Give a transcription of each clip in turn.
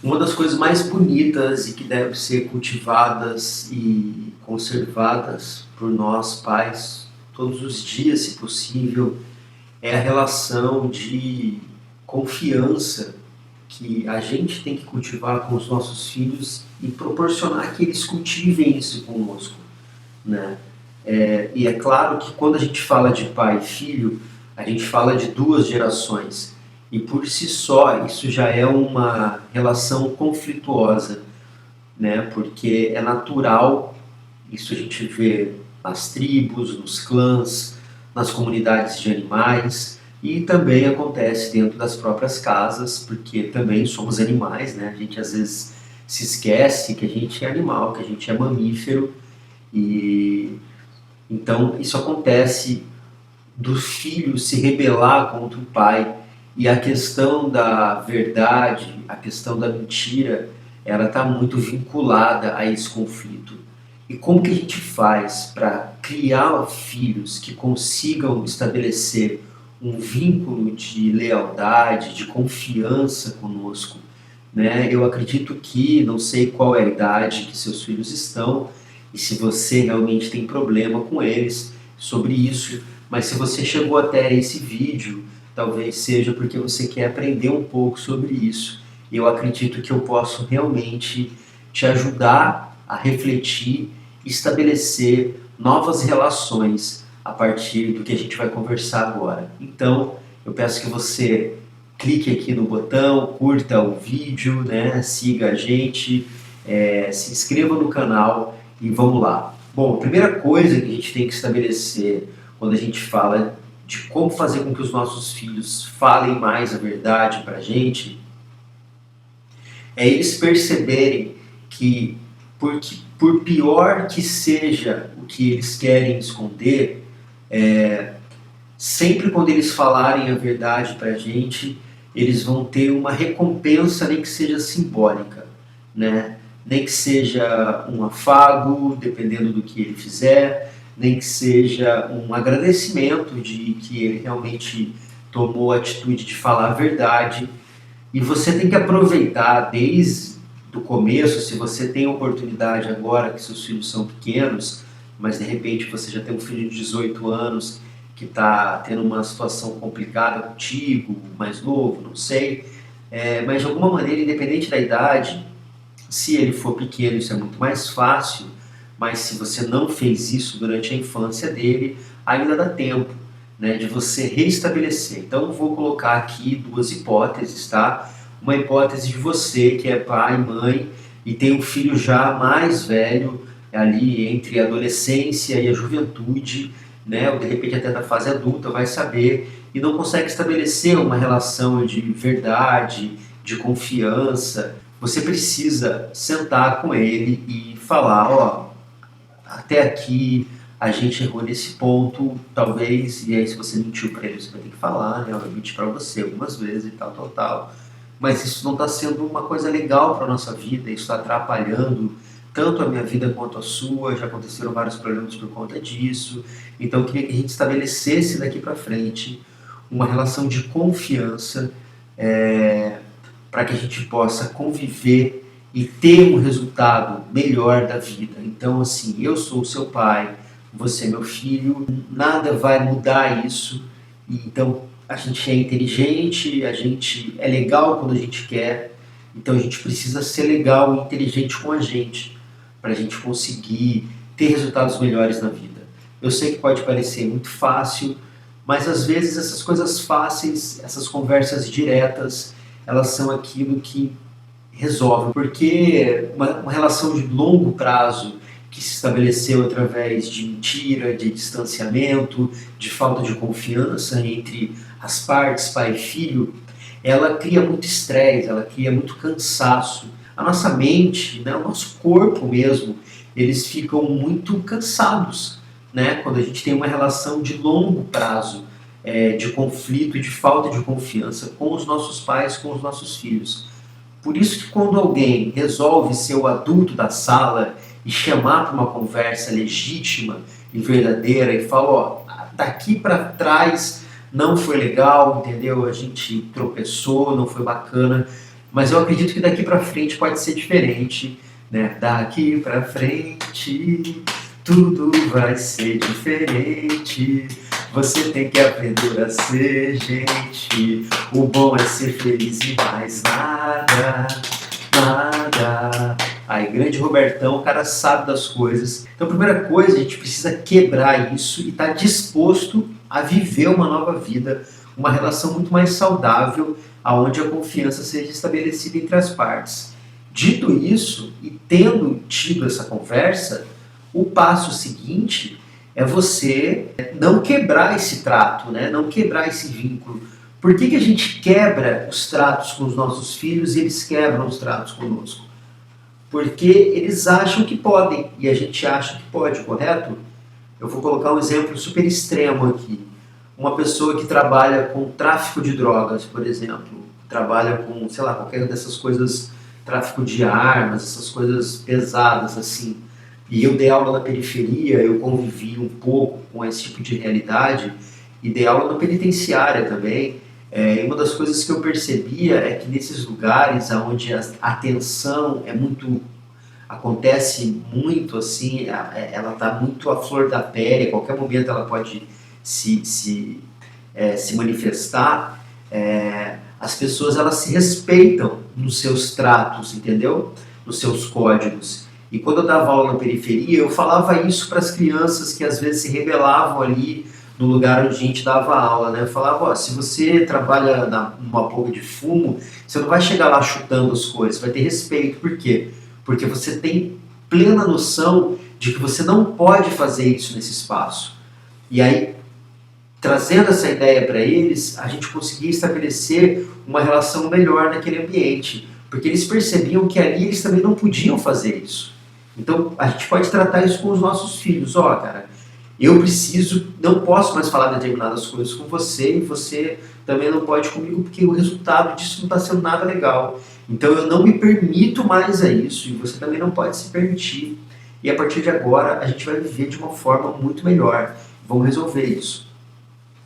Uma das coisas mais bonitas e que devem ser cultivadas e conservadas por nós pais todos os dias, se possível, é a relação de confiança que a gente tem que cultivar com os nossos filhos e proporcionar que eles cultivem isso conosco, né? E é claro que quando a gente fala de pai e filho, a gente fala de duas gerações. E por si só, isso já é uma relação conflituosa, né? Porque é natural, isso a gente vê nas tribos, nos clãs, nas comunidades de animais, e também acontece dentro das próprias casas, porque também somos animais, né? A gente às vezes se esquece que a gente é animal, que a gente é mamífero, e então isso acontece do filho se rebelar contra o pai. E a questão da verdade, a questão da mentira, ela está muito vinculada a esse conflito. E como que a gente faz para criar filhos que consigam estabelecer um vínculo de lealdade, de confiança conosco? Né? Eu acredito que, não sei qual é a idade que seus filhos estão, e se você realmente tem problema com eles sobre isso, mas se você chegou até esse vídeo, talvez seja porque você quer aprender um pouco sobre isso. Eu acredito que eu posso realmente te ajudar a refletir e estabelecer novas relações a partir do que a gente vai conversar agora. Então, eu peço que você clique aqui no botão, curta o vídeo, né? Siga a gente, se inscreva no canal e vamos lá. Bom, a primeira coisa que a gente tem que estabelecer quando a gente fala de como fazer com que os nossos filhos falem mais a verdade para a gente é eles perceberem que, por pior que seja o que eles querem esconder, sempre quando eles falarem a verdade para a gente, eles vão ter uma recompensa, nem que seja simbólica, né? Nem que seja um afago, dependendo do que ele fizer, nem que seja um agradecimento de que ele realmente tomou a atitude de falar a verdade. E você tem que aproveitar desde o começo, se você tem oportunidade agora que seus filhos são pequenos, mas de repente você já tem um filho de 18 anos que está tendo uma situação complicada contigo, mais novo, não sei, mas de alguma maneira, independente da idade, se ele for pequeno, isso é muito mais fácil, mas se você não fez isso durante a infância dele, ainda dá tempo, né, de você restabelecer. Então, eu vou colocar aqui duas hipóteses, tá? Uma hipótese de você, que é pai, mãe, e tem um filho já mais velho, ali entre a adolescência e a juventude, né, ou de repente até da fase adulta, vai saber, e não consegue estabelecer uma relação de verdade, de confiança. Você precisa sentar com ele e falar, ó, até aqui a gente errou nesse ponto, talvez, e aí se você mentiu para ele, você vai ter que falar, né, eu menti para você algumas vezes e tal, tal, tal, mas isso não está sendo uma coisa legal para a nossa vida, isso está atrapalhando tanto a minha vida quanto a sua, já aconteceram vários problemas por conta disso, então eu queria que a gente estabelecesse daqui para frente uma relação de confiança, para que a gente possa conviver e ter um resultado melhor da vida. Então, assim, eu sou o seu pai, você é meu filho, nada vai mudar isso. Então, a gente é inteligente, a gente é legal quando a gente quer, então a gente precisa ser legal e inteligente com a gente, para a gente conseguir ter resultados melhores na vida. Eu sei que pode parecer muito fácil, mas às vezes essas coisas fáceis, essas conversas diretas, elas são aquilo que resolve, porque uma relação de longo prazo que se estabeleceu através de mentira, de distanciamento, de falta de confiança entre as partes, pai e filho, ela cria muito estresse, ela cria muito cansaço. A nossa mente, né, o nosso corpo mesmo, eles ficam muito cansados, né, quando a gente tem uma relação de longo prazo, de conflito e de falta de confiança com os nossos pais, com os nossos filhos. Por isso que quando alguém resolve ser o adulto da sala e chamar para uma conversa legítima e verdadeira e fala, ó, daqui para trás não foi legal, entendeu? A gente tropeçou, não foi bacana. Mas eu acredito que daqui para frente pode ser diferente, né? Daqui para frente tudo vai ser diferente. Você tem que aprender a ser gente. O bom é ser feliz e mais nada, nada. Aí, grande Robertão, o cara sabe das coisas. Então, a primeira coisa, a gente precisa quebrar isso e estar disposto a viver uma nova vida, uma relação muito mais saudável, aonde a confiança seja estabelecida entre as partes. Dito isso, e tendo tido essa conversa, o passo seguinte é você não quebrar esse trato, né? Não quebrar esse vínculo. Por que a gente quebra os tratos com os nossos filhos e eles quebram os tratos conosco? Porque eles acham que podem e a gente acha que pode, correto? Eu vou colocar um exemplo super extremo aqui. Uma pessoa que trabalha com tráfico de drogas, por exemplo, trabalha com, sei lá, qualquer dessas coisas, tráfico de armas, essas coisas pesadas assim. E eu dei aula na periferia, eu convivi um pouco com esse tipo de realidade e dei aula na penitenciária também. E uma das coisas que eu percebia é que nesses lugares onde a tensão é muito, acontece muito assim, ela está muito à flor da pele, a qualquer momento ela pode se manifestar, as pessoas elas se respeitam nos seus tratos, entendeu? Nos seus códigos. E quando eu dava aula na periferia, eu falava isso para as crianças que às vezes se rebelavam ali no lugar onde a gente dava aula, né? Eu falava, ó, se você trabalha numa boca de fumo, você não vai chegar lá chutando as coisas, vai ter respeito. Por quê? Porque você tem plena noção de que você não pode fazer isso nesse espaço. E aí, trazendo essa ideia para eles, a gente conseguia estabelecer uma relação melhor naquele ambiente, porque eles percebiam que ali eles também não podiam fazer isso. Então, a gente pode tratar isso com os nossos filhos. Ó, cara, eu preciso, não posso mais falar determinadas coisas com você e você também não pode comigo porque o resultado disso não está sendo nada legal. Então eu não me permito mais a isso e você também não pode se permitir. E a partir de agora a gente vai viver de uma forma muito melhor. Vamos resolver isso.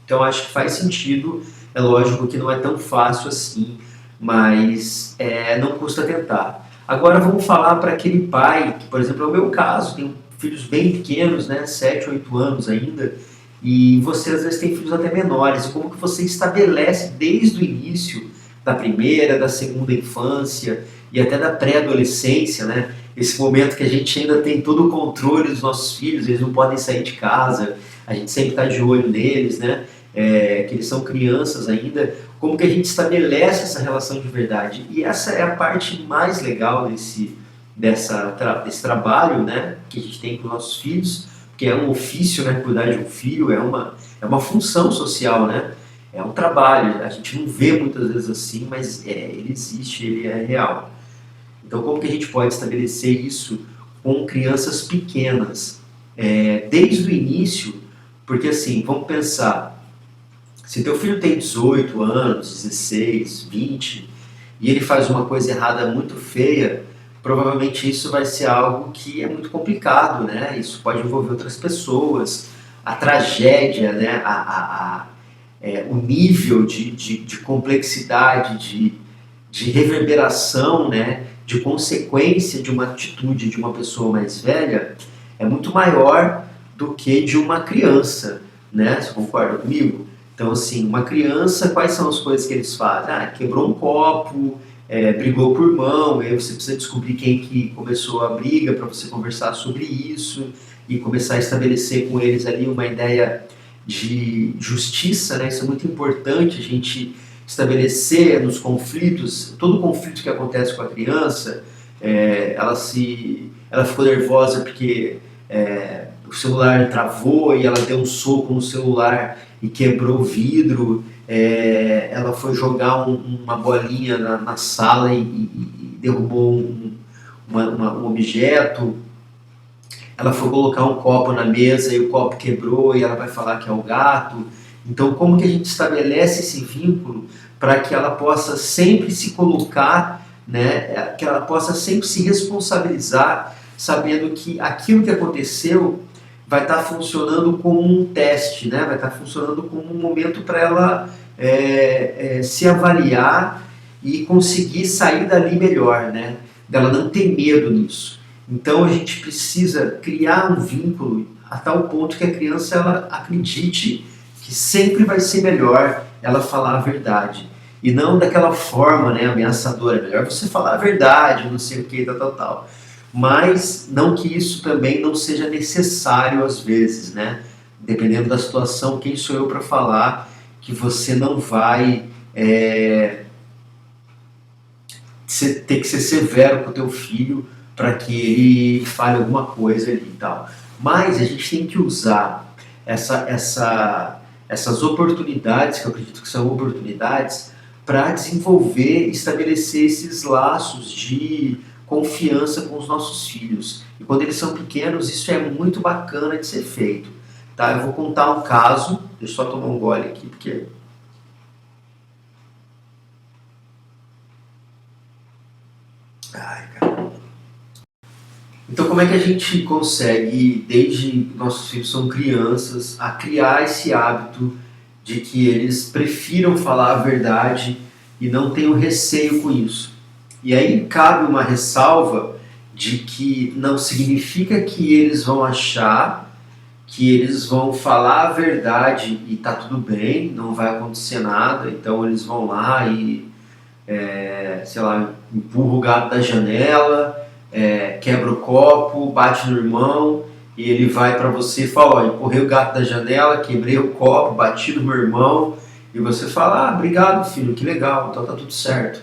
Então acho que faz sentido, é lógico que não é tão fácil assim, mas não custa tentar. Agora vamos falar para aquele pai, que por exemplo é o meu caso, tem filhos bem pequenos, né, 7, 8 anos ainda, e você às vezes tem filhos até menores, e como que você estabelece desde o início da primeira, da segunda infância e até da pré-adolescência, né, esse momento que a gente ainda tem todo o controle dos nossos filhos, eles não podem sair de casa, a gente sempre está de olho neles, né, que eles são crianças ainda, como que a gente estabelece essa relação de verdade. E essa é a parte mais legal desse trabalho, né, que a gente tem com nossos filhos, que é um ofício, né, cuidar de um filho, é uma função social, né, é um trabalho, a gente não vê muitas vezes assim, mas ele existe, ele é real. Então como que a gente pode estabelecer isso com crianças pequenas, desde o início, porque assim, vamos pensar, se teu filho tem 18 anos, 16, 20, e ele faz uma coisa errada muito feia, provavelmente isso vai ser algo que é muito complicado, né? Isso pode envolver outras pessoas, a tragédia, né? O nível de complexidade, de reverberação, né? De consequência de uma atitude de uma pessoa mais velha é muito maior do que de uma criança, né? Você concorda comigo? Então, assim, uma criança, quais são as coisas que eles fazem? Quebrou um copo, brigou por mão, aí você precisa descobrir quem que começou a briga para você conversar sobre isso e começar a estabelecer com eles ali uma ideia de justiça, né? Isso é muito importante, a gente estabelecer nos conflitos, todo conflito que acontece com a criança, ela ficou nervosa porque o celular travou e ela deu um soco no celular e quebrou o vidro, ela foi jogar uma bolinha na sala e derrubou um objeto, ela foi colocar um copo na mesa e o copo quebrou e ela vai falar que é o gato. Então como que a gente estabelece esse vínculo para que ela possa sempre se colocar, né, que ela possa sempre se responsabilizar, sabendo que aquilo que aconteceu vai estar funcionando como um teste, né? Vai estar funcionando como um momento para ela se avaliar e conseguir sair dali melhor, né? Dela não ter medo nisso. Então a gente precisa criar um vínculo a tal ponto que a criança ela acredite que sempre vai ser melhor ela falar a verdade. E não daquela forma, né, ameaçadora. É melhor você falar a verdade, não sei o que, tal, tal, tal. Mas não que isso também não seja necessário às vezes, né? Dependendo da situação, quem sou eu para falar que você não vai ter que ser severo com o teu filho para que ele fale alguma coisa ali e tal. Mas a gente tem que usar essas oportunidades, que eu acredito que são oportunidades, para desenvolver e estabelecer esses laços de confiança com os nossos filhos. E quando eles são pequenos, isso é muito bacana de ser feito. Tá? Eu vou contar um caso, deixa eu só tomar um gole aqui, porque... Ai, cara. Então, como é que a gente consegue, desde que nossos filhos são crianças, a criar esse hábito de que eles prefiram falar a verdade e não tenham receio com isso? E aí cabe uma ressalva de que não significa que eles vão achar que eles vão falar a verdade e tá tudo bem, não vai acontecer nada, então eles vão lá e sei lá, empurra o gato da janela, quebra o copo, bate no irmão e ele vai para você e fala, ó, empurrei o gato da janela, quebrei o copo, bati no meu irmão, e você fala, ah, obrigado filho, que legal, então tá tudo certo.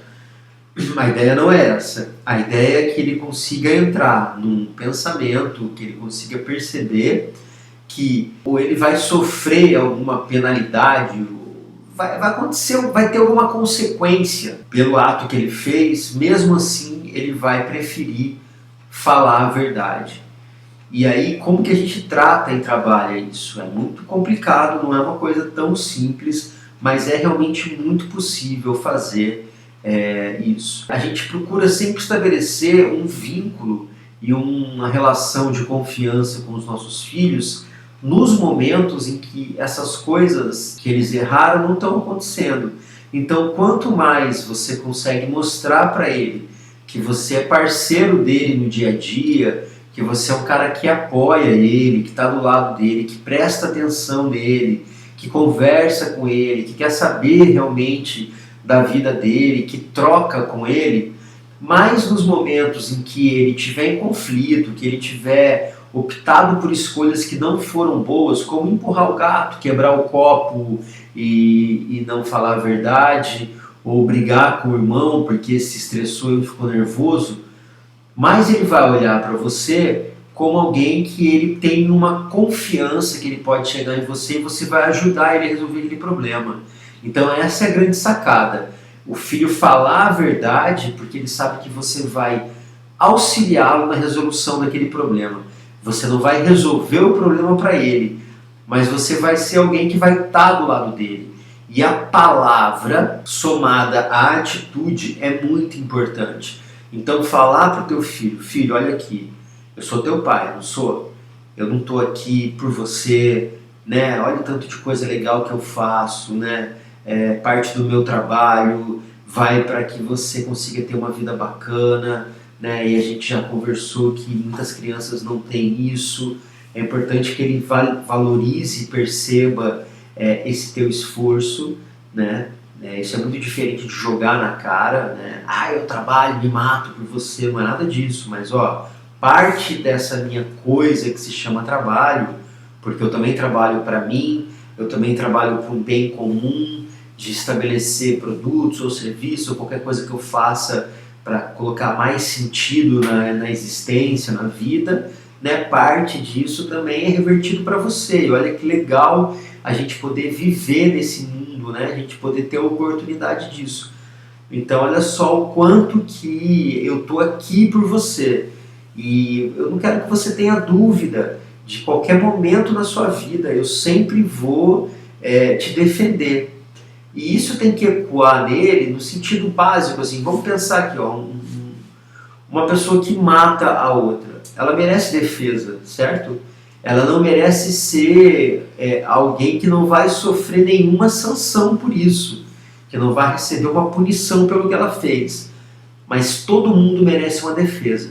A ideia não é essa. A ideia é que ele consiga entrar num pensamento, que ele consiga perceber que ou ele vai sofrer alguma penalidade, vai acontecer, vai ter alguma consequência pelo ato que ele fez, mesmo assim ele vai preferir falar a verdade. E aí, como que a gente trata e trabalha isso? É muito complicado, não é uma coisa tão simples, mas é realmente muito possível fazer isso. A gente procura sempre estabelecer um vínculo e uma relação de confiança com os nossos filhos nos momentos em que essas coisas que eles erraram não estão acontecendo. Então, quanto mais você consegue mostrar para ele que você é parceiro dele no dia a dia, que você é um cara que apoia ele, que está do lado dele, que presta atenção nele, que conversa com ele, que quer saber realmente da vida dele, que troca com ele, mas nos momentos em que ele tiver em conflito, que ele tiver optado por escolhas que não foram boas, como empurrar o gato, quebrar o copo e não falar a verdade, ou brigar com o irmão porque se estressou e ficou nervoso, mas ele vai olhar para você como alguém que ele tem uma confiança que ele pode chegar em você e você vai ajudar ele a resolver aquele problema. Então essa é a grande sacada. O filho falar a verdade porque ele sabe que você vai auxiliá-lo na resolução daquele problema. Você não vai resolver o problema para ele, mas você vai ser alguém que vai estar do lado dele. E a palavra somada à atitude é muito importante. Então falar para o teu filho, filho, olha aqui, eu sou teu pai, não sou? Eu não estou aqui por você, né? Olha o tanto de coisa legal que eu faço, né? Parte do meu trabalho vai para que você consiga ter uma vida bacana, né? E a gente já conversou que muitas crianças não têm isso. É importante que ele valorize e perceba esse teu esforço, né? Isso é muito diferente de jogar na cara, né? Ah, eu trabalho, me mato por você, não é nada disso, mas ó, parte dessa minha coisa que se chama trabalho, porque eu também trabalho para mim, eu também trabalho para um bem comum, de estabelecer produtos ou serviços ou qualquer coisa que eu faça para colocar mais sentido na existência, na vida, né? Parte disso também é revertido para você. E olha que legal a gente poder viver nesse mundo, né? A gente poder ter a oportunidade disso. Então olha só o quanto que eu estou aqui por você. E eu não quero que você tenha dúvida de qualquer momento na sua vida. Eu sempre vou te defender. E isso tem que ecoar nele no sentido básico, assim, vamos pensar aqui, ó, uma pessoa que mata a outra, ela merece defesa, certo? Ela não merece ser alguém que não vai sofrer nenhuma sanção por isso, que não vai receber uma punição pelo que ela fez, mas todo mundo merece uma defesa.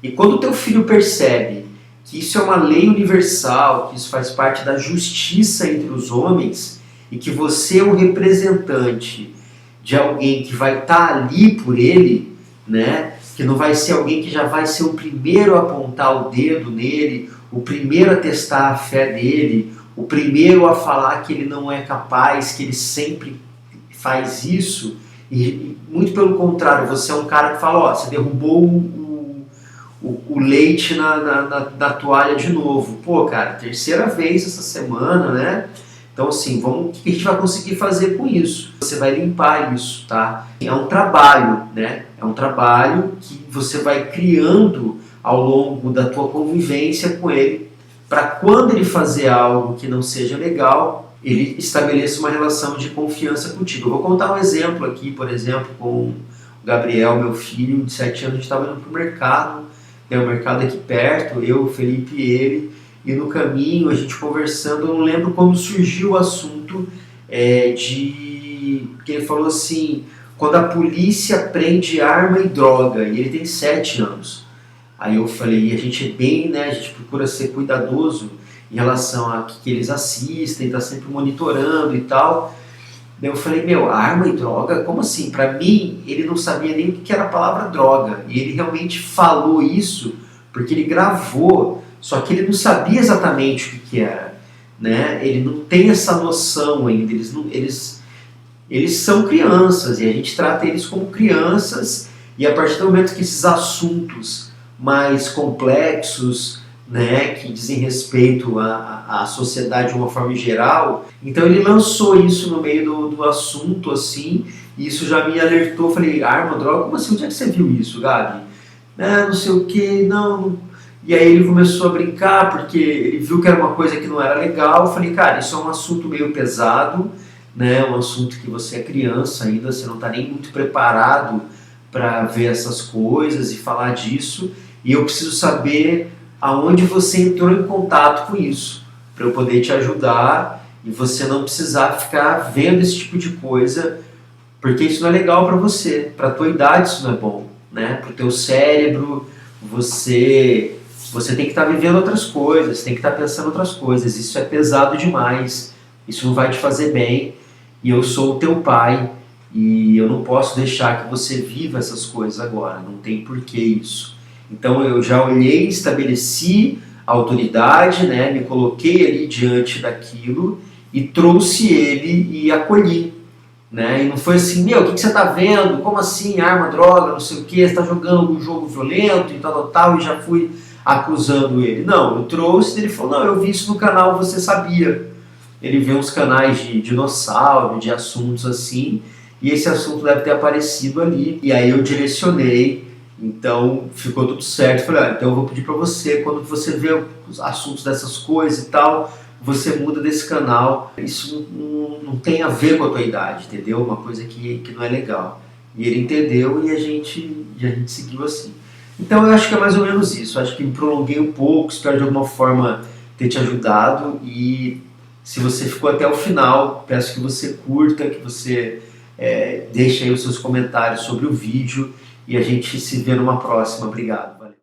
E quando o teu filho percebe que isso é uma lei universal, que isso faz parte da justiça entre os homens, e que você é o representante de alguém que vai estar ali por ele, né? Que não vai ser alguém que já vai ser o primeiro a apontar o dedo nele, o primeiro a testar a fé dele, o primeiro a falar que ele não é capaz, que ele sempre faz isso, e muito pelo contrário, você é um cara que fala, ó, você derrubou o leite na toalha de novo. Pô, cara, terceira vez essa semana, né? Então, assim, o que a gente vai conseguir fazer com isso? Você vai limpar isso, tá? É um trabalho, né? É um trabalho que você vai criando ao longo da tua convivência com ele, para quando ele fazer algo que não seja legal, ele estabeleça uma relação de confiança contigo. Eu vou contar um exemplo aqui, por exemplo, com o Gabriel, meu filho de 7 anos, a gente estava indo para o mercado, tem um mercado aqui perto, eu, o Felipe e ele, e no caminho, a gente conversando, eu não lembro como surgiu o assunto que ele falou assim, quando a polícia prende arma e droga, e ele tem 7 anos. Aí eu falei, a gente é bem, né, a gente procura ser cuidadoso em relação a que eles assistem, tá sempre monitorando e tal. Daí eu falei, arma e droga? Como assim? Para mim, ele não sabia nem o que era a palavra droga. E ele realmente falou isso porque ele gravou, só que ele não sabia exatamente o que era. Né? Ele não tem essa noção ainda. Eles são crianças e a gente trata eles como crianças, e a partir do momento que esses assuntos mais complexos, né, que dizem respeito à sociedade de uma forma geral, então ele lançou isso no meio do assunto, assim, e isso já me alertou. Falei, arma, droga, como assim? Onde é que você viu isso, Gabi? Não sei o que, não. E aí ele começou a brincar, porque ele viu que era uma coisa que não era legal. Eu falei, cara, isso é um assunto meio pesado, né, um assunto que você é criança ainda, você não está nem muito preparado para ver essas coisas e falar disso, e eu preciso saber aonde você entrou em contato com isso, para eu poder te ajudar e você não precisar ficar vendo esse tipo de coisa, porque isso não é legal para você, para a tua idade isso não é bom, né? Para o teu cérebro, você tem que estar vivendo outras coisas, tem que estar pensando outras coisas, isso é pesado demais, isso não vai te fazer bem, e eu sou o teu pai, e eu não posso deixar que você viva essas coisas agora, não tem porquê isso. Então eu já olhei, estabeleci a autoridade, né, me coloquei ali diante daquilo e trouxe ele e acolhi. Né? E não foi assim, o que você está vendo? Como assim? Arma, droga, não sei o que, você está jogando algum jogo violento e tal, e já fui acusando ele. Não, eu trouxe, ele falou, não, eu vi isso no canal, você sabia. Ele vê uns canais de dinossauro, de assuntos assim, e esse assunto deve ter aparecido ali. E aí eu direcionei. Então ficou tudo certo. Falei, então eu vou pedir para você, quando você vê os assuntos dessas coisas e tal, você muda desse canal. Isso não tem a ver com a tua idade, entendeu? Uma coisa que não é legal. E ele entendeu e a gente seguiu assim. Então eu acho que é mais ou menos isso. Eu acho que me prolonguei um pouco, espero de alguma forma ter te ajudado. E se você ficou até o final, peço que você curta, que você deixe aí os seus comentários sobre o vídeo. E a gente se vê numa próxima. Obrigado.